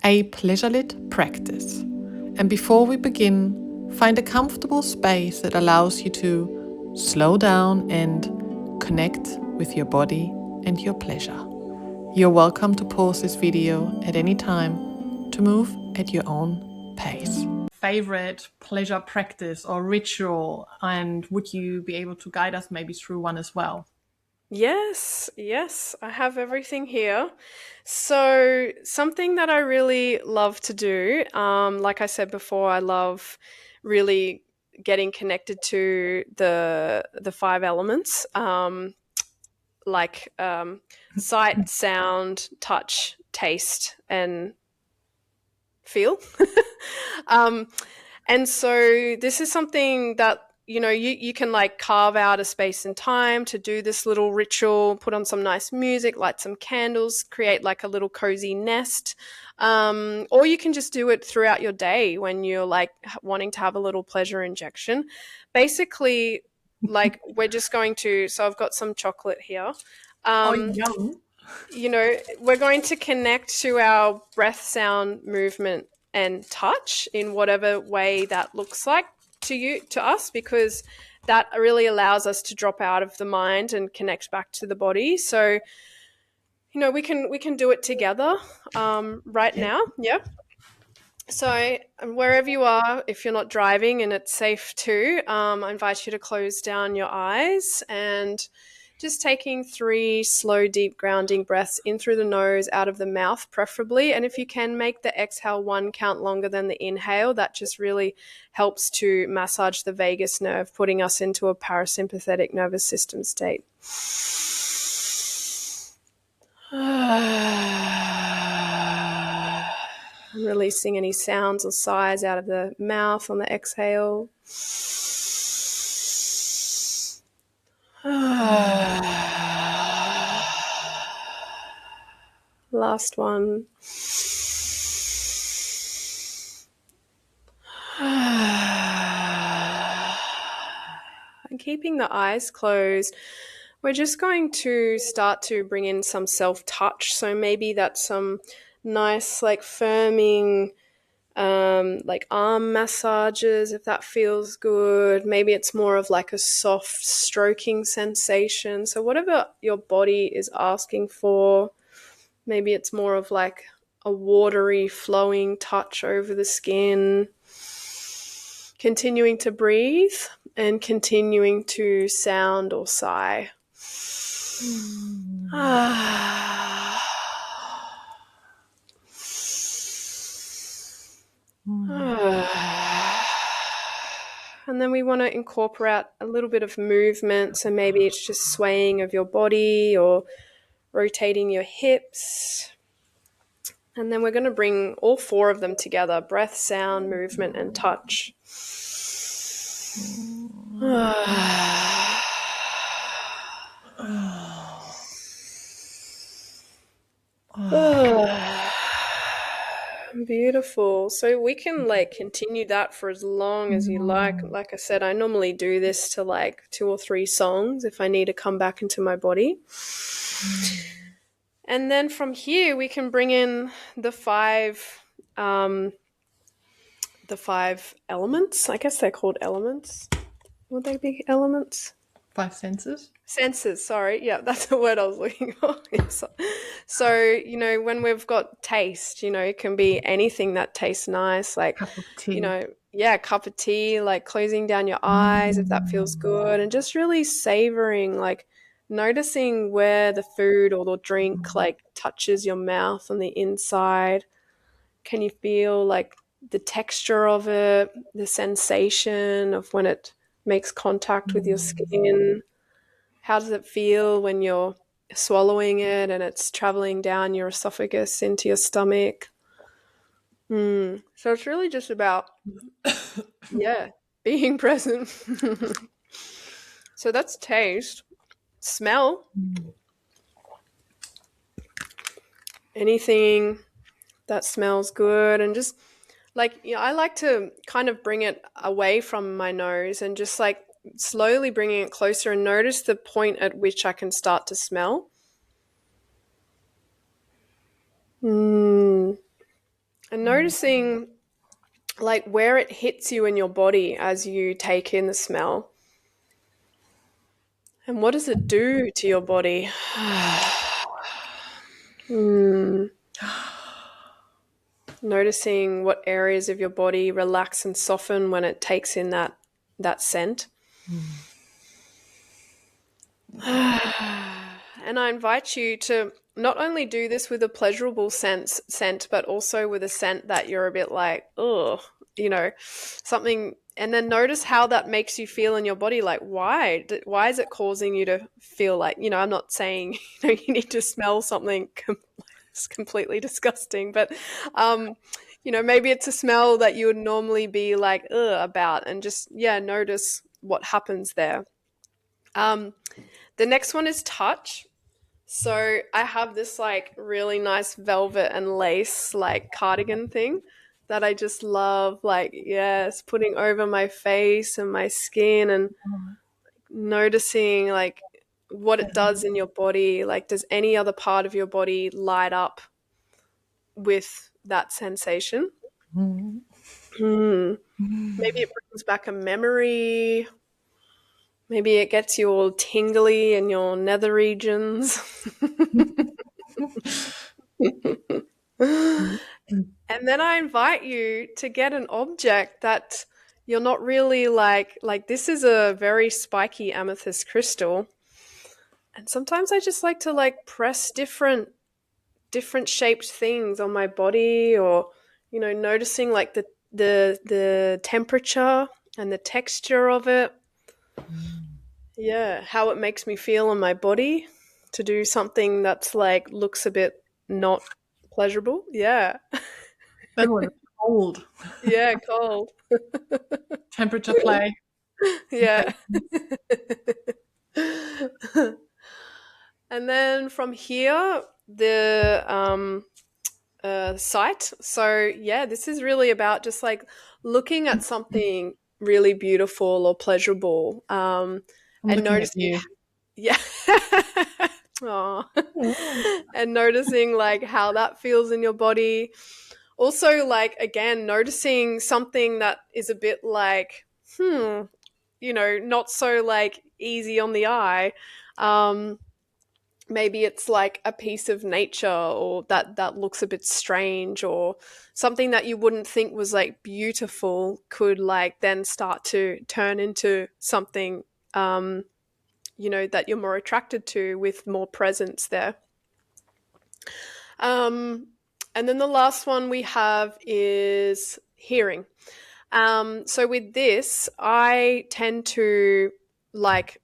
a pleasure-lit practice. And before we begin, find a comfortable space that allows you to slow down and connect with your body and your pleasure. You're welcome to pause this video at any time to move at your own pace. Favorite pleasure practice or ritual, and would you be able to guide us maybe through one as well? Yes, I have everything here. So, something that I really love to do, like I said before, I love really getting connected to the five elements, like sight, sound, touch, taste, and feel. um, and so this is something that you can like carve out a space and time to do this little ritual, put on some nice music, light some candles, create like a little cozy nest, or you can just do it throughout your day when you're like wanting to have a little pleasure injection. Basically, like we're just going to, so I've got some chocolate here. Oh, um, yum. we're going to connect to our breath, sound, movement, and touch in whatever way that looks like to us, because that really allows us to drop out of the mind and connect back to the body. So, we can do it together right Yeah. now. Yeah. So, wherever you are, if you're not driving and it's safe too, I invite you to close down your eyes and just taking 3 slow, deep grounding breaths in through the nose, out of the mouth, preferably. And if you can make the exhale 1 count longer than the inhale, that just really helps to massage the vagus nerve, putting us into a parasympathetic nervous system state. Releasing any sounds or sighs out of the mouth on the exhale. Last one. And keeping the eyes closed, we're just going to start to bring in some self-touch. So maybe that's some nice, like, firming, like arm massages, if that feels good. Maybe it's more of like a soft stroking sensation. So whatever your body is asking for, maybe it's more of like a watery, flowing touch over the skin. Continuing to breathe and continuing to sound or sigh. And then we want to incorporate a little bit of movement. So maybe it's just swaying of your body or rotating your hips. And then we're going to bring all 4 of them together: breath, sound, movement, and touch. Beautiful. So we can like continue that for as long as you like. Like I said, I normally do this to like 2 or 3 songs if I need to come back into my body. And then from here we can bring in the 5 elements. I guess they're called elements. Would they be elements? 5 senses. Senses, sorry. Yeah, that's the word I was looking for. So, when we've got taste, it can be anything that tastes nice, like, Cup of tea. a cup of tea, like closing down your eyes if that feels good, and just really savoring, like noticing where the food or the drink like touches your mouth on the inside. Can you feel like the texture of it, the sensation of when it makes contact with your skin? How does it feel when you're swallowing it and it's traveling down your esophagus into your stomach? So it's really just about, being present. So that's taste. Smell. Anything that smells good, and just like, I like to kind of bring it away from my nose and just like slowly bringing it closer, and notice the point at which I can start to smell. and noticing like where it hits you in your body as you take in the smell. And what does it do to your body? Hmm. Noticing what areas of your body relax and soften when it takes in that scent. And I invite you to not only do this with a pleasurable scent, but also with a scent that you're a bit like, oh, something. And then notice how that makes you feel in your body. Like, why? Why is it causing you to feel like, I'm not saying, you need to smell something it's completely disgusting, but, maybe it's a smell that you would normally be like, ugh, about, and just, notice what happens there. The next one is touch. So I have this like really nice velvet and lace like cardigan thing that I just love, like, yes, putting over my face and my skin and noticing like what it does in your body. Like, does any other part of your body light up with that sensation? Hmm. Maybe it brings back a memory. Maybe it gets you all tingly in your nether regions. And then I invite you to get an object that you're not really like this is a very spiky amethyst crystal. And sometimes I just like to like press different shaped things on my body, or noticing like the temperature and the texture of it. Yeah, how it makes me feel on my body to do something that's like looks a bit not pleasurable. Yeah. Oh, it's cold. Yeah, cold. Temperature play. Yeah. And then from here, the sight. So, yeah, this is really about just like looking at something really beautiful or pleasurable, I'm and looking at noticing, you. yeah. Aw. And noticing like how that feels in your body. Also, like, again, noticing something that is a bit like, not so like easy on the eye. Maybe it's like a piece of nature, or that looks a bit strange, or something that you wouldn't think was like beautiful could like then start to turn into something, that you're more attracted to with more presence there. Um, and then the last one we have is hearing. So with this, I tend to like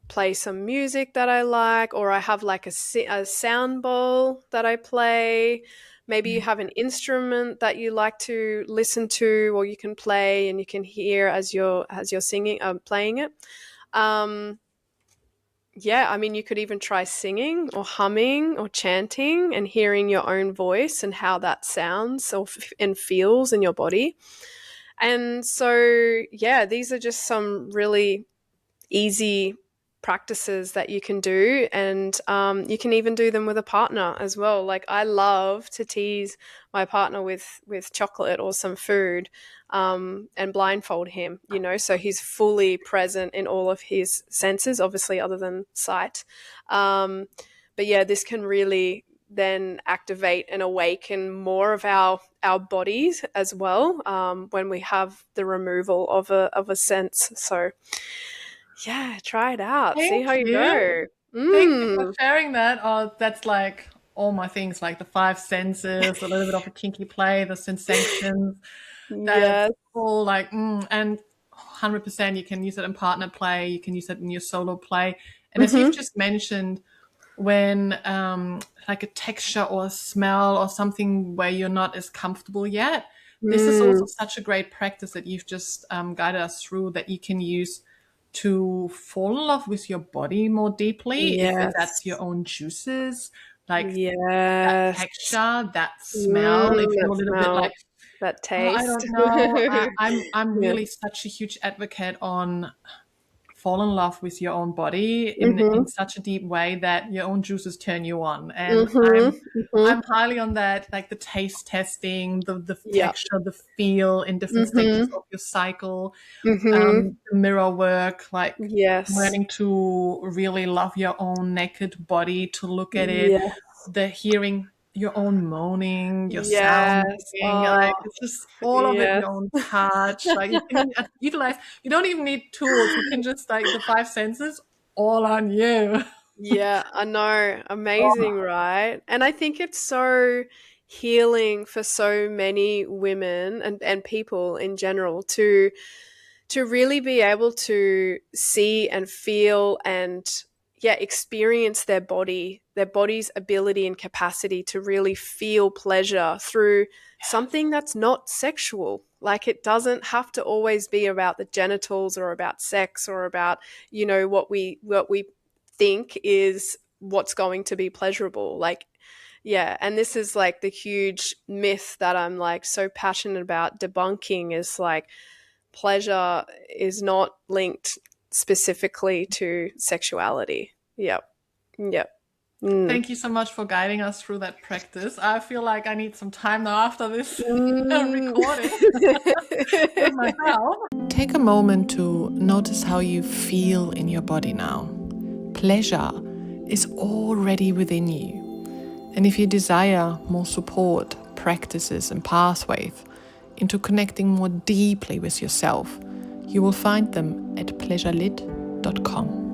play some music that I like, or I have like a sound bowl that I play. Maybe you have an instrument that you like to listen to, or you can play and you can hear as you're singing, playing it. Um, yeah, I mean, you could even try singing or humming or chanting and hearing your own voice and how that sounds and feels in your body. And so, yeah, these are just some really easy practices that you can do, and you can even do them with a partner as well. Like, I love to tease my partner with chocolate or some food, and blindfold him, so he's fully present in all of his senses, obviously other than sight. But yeah, this can really then activate and awaken more of our bodies as well, when we have the removal of a sense. So yeah, try it out. See Thank how you you. go. Thank you for Mm. sharing that. Oh, that's like all my things, like the five senses, a little bit of a kinky play, the sensations. That's Yes. all like, and 100% you can use it in partner play. You can use it in your solo play. And as you've Mm-hmm. just mentioned, when like a texture or a smell or something where you're not as comfortable yet, this is also Mm. such a great practice that you've just guided us through, that you can use to fall in love with your body more deeply, if that's your Yes. own juices, like that Yes. texture, that smell. If That you're a little bit like, smell, that oh, I taste. don't know, I'm Yeah. really such a huge advocate on fall in love with your own body in Mhm. such a deep way that your own juices turn you on. And Mhm. I'm Mhm. highly on that, like the taste testing, the Yeah. texture, the feel in different stages Mhm. of your cycle, Mhm. the mirror work, like Yes. learning to really love your own naked body, to look at it, Yeah. the hearing your own moaning, your sounding, Yes. like Oh, it's just all of it, yes. your own touch. Like you can utilize, you don't even need tools. You can just like the five senses all on you. Yeah, I know. Amazing, right? And I think it's so healing for so many women and people in general to really be able to see and feel and yeah, experience their body's ability and capacity to really feel pleasure through something that's not sexual. Like it doesn't have to always be about the genitals or about sex or about, what we think is what's going to be pleasurable. Like yeah, and this is like the huge myth that I'm like so passionate about debunking is like pleasure is not linked specifically to sexuality. Yep. Yep. Mm. Thank you so much for guiding us through that practice. I feel like I need some time now after this Mm. recording with myself. Take a moment to notice how you feel in your body now. Pleasure is already within you. And if you desire more support, practices, and pathways into connecting more deeply with yourself, you will find them at pleasurelit.com.